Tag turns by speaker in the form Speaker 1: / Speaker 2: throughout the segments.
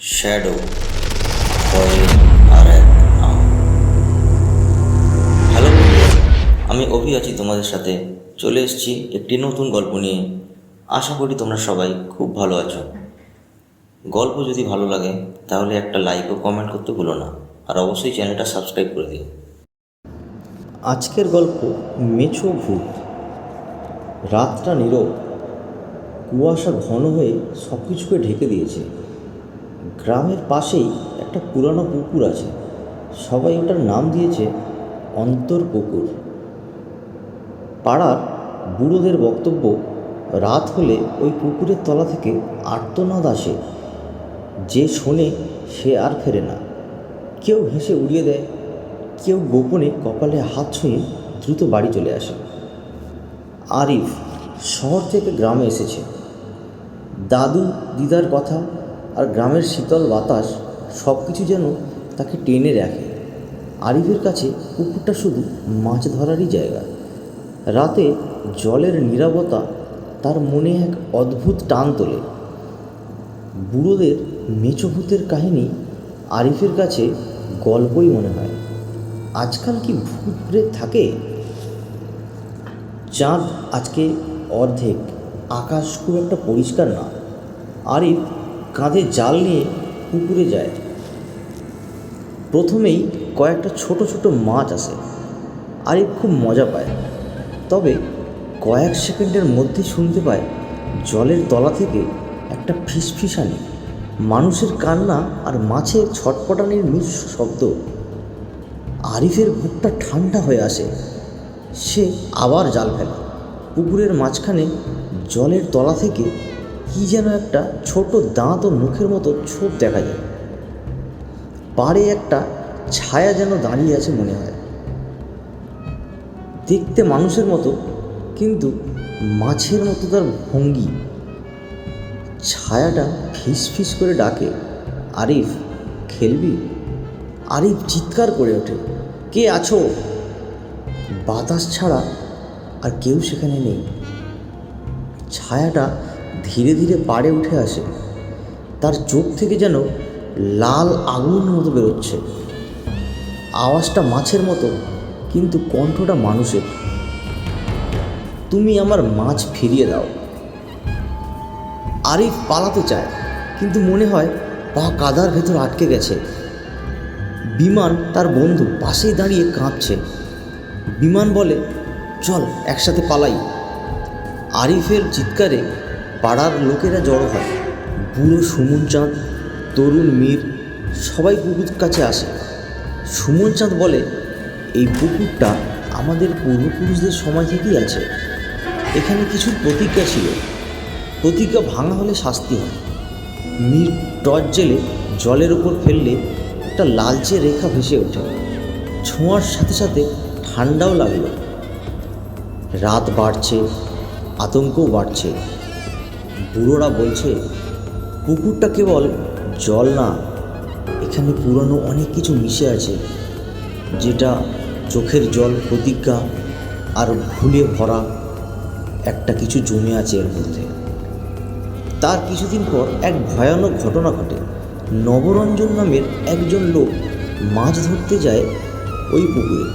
Speaker 1: Shadow ভয়ের আর এক নাম। হ্যালো বন্ধুরা, আমি অভি আছি তোমাদের সাথে। চলে এসেছি একটি নতুন গল্প নিয়ে। আশা করি তোমরা সবাই খুব ভালো আছো। গল্প যদি ভালো লাগে তাহলে একটা লাইক ও কমেন্ট করতে ভুলো না, আর অবশ্যই চ্যানেলটা সাবস্ক্রাইব করে দিও।
Speaker 2: আজকের গল্প মেছো ভূত। রাতটা নীরব, কুয়াশা ঘন হয়ে সব কিছুকে ঢেকে দিয়েছে। গ্রামের পাশেই একটা পুরানো পুকুর আছে, সবাই ওটার নাম দিয়েছে অন্তর পুকুর। পাড়ার বুড়োদের বক্তব্য, রাত হলে ওই পুকুরের তলা থেকে আর্তনাদ আসে। যে শোনে সে আর ফেরে না। কেউ হেসে উড়িয়ে দেয়, কেউ গোপনে কপালে হাত ছুঁয়ে দ্রুত বাড়ি চলে আসে। আরিফ শহর থেকে গ্রামে এসেছে। দাদু দিদার কথা আর গ্রামের শীতল বাতাস সব কিছু যেন তাকে টেনে রাখে। আরিফের কাছে পুকুরটা শুধু মাছ ধরারই জায়গা। রাতে জলের নীরবতা তার মনে এক অদ্ভুত টান তোলে। বুড়োদের মেছো ভূতের কাহিনী আরিফের কাছে গল্পই মনে হয়। আজকাল কি ভূত প্রেত থাকে? চাঁদ আজকে অর্ধেক, আকাশ খুব একটা পরিষ্কার না। আরিফ কাঁধে জাল নিয়ে পুকুরে যায়। প্রথমেই কয়েকটা ছোট ছোট মাছ আসে। আরিফ খুব মজা পায়, তবে কয়েক সেকেন্ডের মধ্যে শুনতে পায় জলের তলা থেকে একটা ফিসফিসানি, মানুষের কান্না আর মাছের ছটপটানির মিশ্র শব্দ। আরিফের বুকটা ঠান্ডা হয়ে আসে। সে আবার জাল ফেলে। পুকুরের মাঝখানে জলের তলা থেকে কী যেন একটা ছোট দাঁত ও মুখের মতো ছোপ দেখা যায়। পাড়ে একটা ছায়া যেন দাঁড়িয়ে আছে মনে হয়, দেখতে মানুষের মতো, কিন্তু মাছের মতো তার ভঙ্গি। ছায়াটা ফিস ফিস করে ডাকে, আরিফ খেলবি? আরিফ চিৎকার করে ওঠে, কে আছো? বাতাস ছাড়া আর কেউ সেখানে নেই। ছায়াটা ধীরে ধীরে পাড়ে উঠে আসে। তার চোখ থেকে যেন লাল আগুন মতো বেরোচ্ছে। আওয়াজটা মাছের মতো, কিন্তু কণ্ঠটা মানুষের। তুমি আমার মাছ ফিরিয়ে দাও। আরিফ পালাতে চায়, কিন্তু মনে হয় পা কাদার ভেতর আটকে গেছে। বিমান তার বন্ধু পাশেই দাঁড়িয়ে কাঁপছে। বিমান বলে, চল একসাথে পালাই। আরিফের চিৎকারে পাড়ার লোকেরা জড়ো হয়। বুড়ো সুমন চাঁদ, তরুণ মীর, সবাই পুকুর কাছে আসে। সুমন চাঁদ বলে, এই পুকুরটা আমাদের পূর্বপুরুষদের সময় থেকেই আছে। এখানে কিছু প্রতিজ্ঞা ছিল, প্রতিজ্ঞা ভাঙা হলে শাস্তি হয়। মীর টর্চ জেলে জলের ওপর ফেললে একটা লালচে রেখা ভেসে ওঠে। ছোঁয়ার সাথে সাথে ঠান্ডাও লাগলো। রাত বাড়ছে, আতঙ্কও বাড়ছে। বুড়োরা বলছে, পুকুরটা কেবল জল না, এখানে পুরনো অনেক কিছু মিশে আছে, যেটা চোখের জল, প্রতিজ্ঞা আর ভুলে ভরা একটা কিছু জমে আছে এর মধ্যে। তার কিছুদিন পর এক ভয়ানক ঘটনা ঘটে। নবরঞ্জন নামের একজন লোক মাছ ধরতে যায় ওই পুকুরে।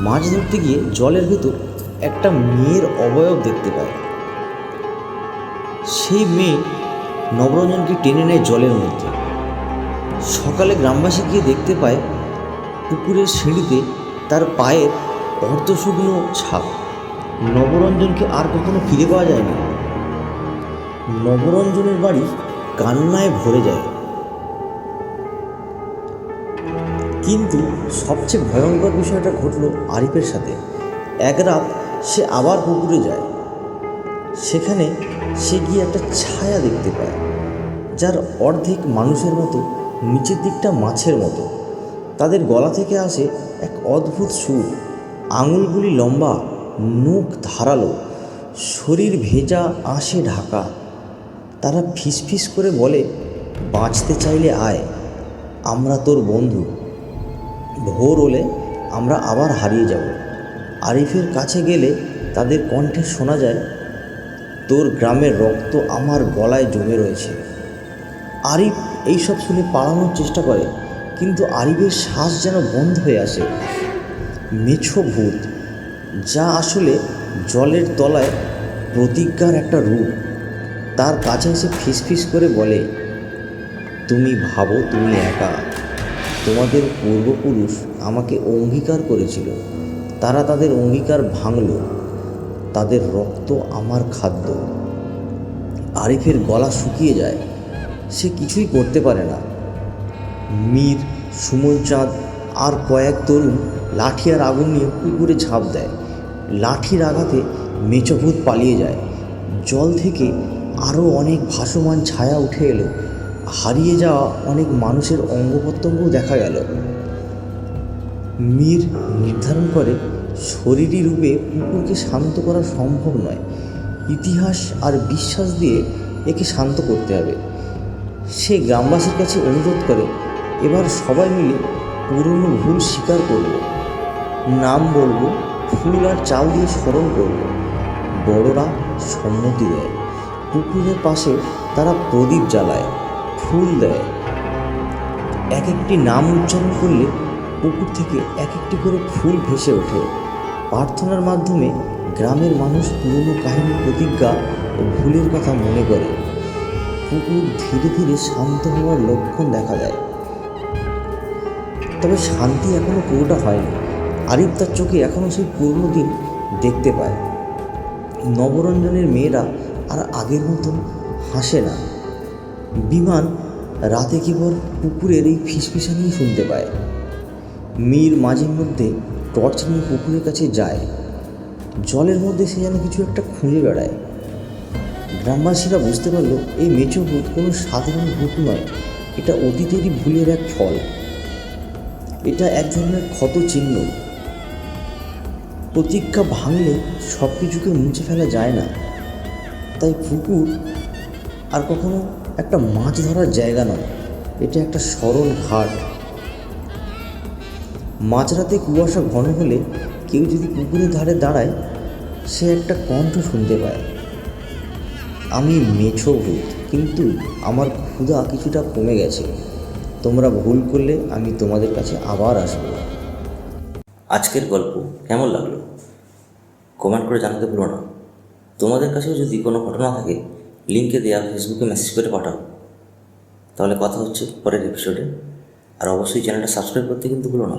Speaker 2: মাছ ধরতে গিয়ে জলের ভেতর একটা মেয়ের অবয়ব দেখতে পায়। সেই মেয়ে নবরঞ্জনকে টেনে নেয় জলের মধ্যে। সকালে গ্রামবাসী গিয়ে দেখতে পায় পুকুরের সিঁড়িতে তার পায়ের অর্ধশুকনো ছাপ। নবরঞ্জনকে আর কখনো ফিরে পাওয়া যায়নি। নবরঞ্জনের বাড়ি কান্নায় ভরে যায়। কিন্তু সবচেয়ে ভয়ঙ্কর বিষয়টা ঘটল আরিফের সাথে। এক রাত সে আবার পুকুরে যায়। সেখানে সে গিয়ে একটা ছায়া দেখতে পায়, যার অর্ধেক মানুষের মতো, নিচের দিকটা মাছের মতো। তাদের গলা থেকে আসে এক অদ্ভুত সুর। আঙুলগুলি লম্বা, মুখ ধারালো, শরীর ভেজা আঁশে ঢাকা। তারা ফিসফিস করে বলে, বাঁচতে চাইলে আয়, আমরা তোর বন্ধু। ভোর হলে আমরা আবার হারিয়ে যাব। আরিফের কাছে গেলে তাদের কণ্ঠে শোনা যায়, তোর গ্রামের রক্ত আমার গলায় জমে রয়েছে। আরিফ এই সব শুনে পালানোর চেষ্টা করে, কিন্তু আরিফের শ্বাস যেন বন্ধ হয়ে আসে। মেছো ভূত, যা আসলে জলের তলায় প্রতিজ্ঞার একটা রূপ, তার কাছে এসে ফিসফিস করে বলে, তুমি ভাবো তুমি একা, তোমাদের পূর্বপুরুষ আমাকে অঙ্গীকার করেছিল, তারা তাদের অঙ্গীকার ভাঙল, তাদের রক্ত আমার খাদ্য। আরিফের গলা শুকিয়ে যায়, সে কিছুই করতে পারে না। মীর, সুমন চাঁদ আর কয়েক তরুণ লাঠি আর আগুন নিয়ে পুকুরে ঝাঁপ দেয়। লাঠির আঘাতে মেচোভূত পালিয়ে যায়। জল থেকে আরও অনেক ভাসমান ছায়া উঠে এলো, হারিয়ে যাওয়া অনেক মানুষের অঙ্গ প্রত্যঙ্গও দেখা গেল। মীর নির্ধারণ করে শরীরী রূপে কুকুরকে শান্ত করা সম্ভব নয়, ইতিহাস আর বিশ্বাস দিয়ে একে শান্ত করতে হবে। সে গ্রামবাসীর কাছে অনুরোধ করে, এবার সবাই মিলে পুরনো ভুল স্বীকার করব, নাম বলবো, ফুল আর চাল দিয়ে স্মরণ করব। বড়রা সম্মতি দেয়। পুকুরের পাশে তারা প্রদীপ জ্বালায়, ফুল দেয়। এক একটি নাম উচ্চারণ করলে পুকুর থেকে এক একটি করে ফুল ভেসে ওঠে। প্রার্থনার মাধ্যমে গ্রামের মানুষ পুরনো কাহিনী, প্রতিজ্ঞা ও ভুলের কথা মনে করে। পুকুর ধীরে ধীরে শান্ত হওয়ার লক্ষণ দেখা দেয়। তবে শান্তি এখনও পুরোটা হয়নি। আরিফ তার চোখে এখনও সেই পুরনো দিন দেখতে পায়। নবরঞ্জনের মেয়েরা আর আগের মতন হাসে না। বিমান রাতে কেবল পুকুরের এই ফিসফিসানিই শুনতে পায়। মীর মাঝে মধ্যে টর্চ নিয়ে পুকুরের কাছে যায়। জলের মধ্যে সে যেন কিছু একটা খুঁজে বেড়ায়। গ্রামবাসীরা বুঝতে পারল এই মেচো ভূত কোনো সাধারণ ভূত নয়, এটা অতীতেরই ভুলের এক ফল। এটা এক ধরনের ক্ষত চিহ্ন। প্রতিজ্ঞা ভাঙলে সব কিছুকে মুছে ফেলা যায় না। তাই পুকুর আর কখনো একটা মাছ ধরার জায়গা নয়, এটা একটা সরল ঘাট। মাঝরাতে কুয়াশা ঘন হলে কেউ যদি পুকুরের ধারে দাঁড়ায়, সে একটা কণ্ঠ শুনতে পায়, আমি মেছো ভূত, কিন্তু আমার ক্ষুধা কিছুটা কমে গেছে, তোমরা ভুল করলে আমি তোমাদের কাছে আবার আসবো।
Speaker 1: আজকের গল্প কেমন লাগলো কমেন্ট করে জানাতে ভুলো না। তোমাদের কাছেও যদি কোনো ঘটনা থাকে, লিঙ্কে দেওয়া ফেসবুকে মেসেজ করে পাঠাও। তাহলে কথা হচ্ছে পরের এপিসোডে। আর অবশ্যই চ্যানেলটা সাবস্ক্রাইব করতে কিন্তু ভুলো না।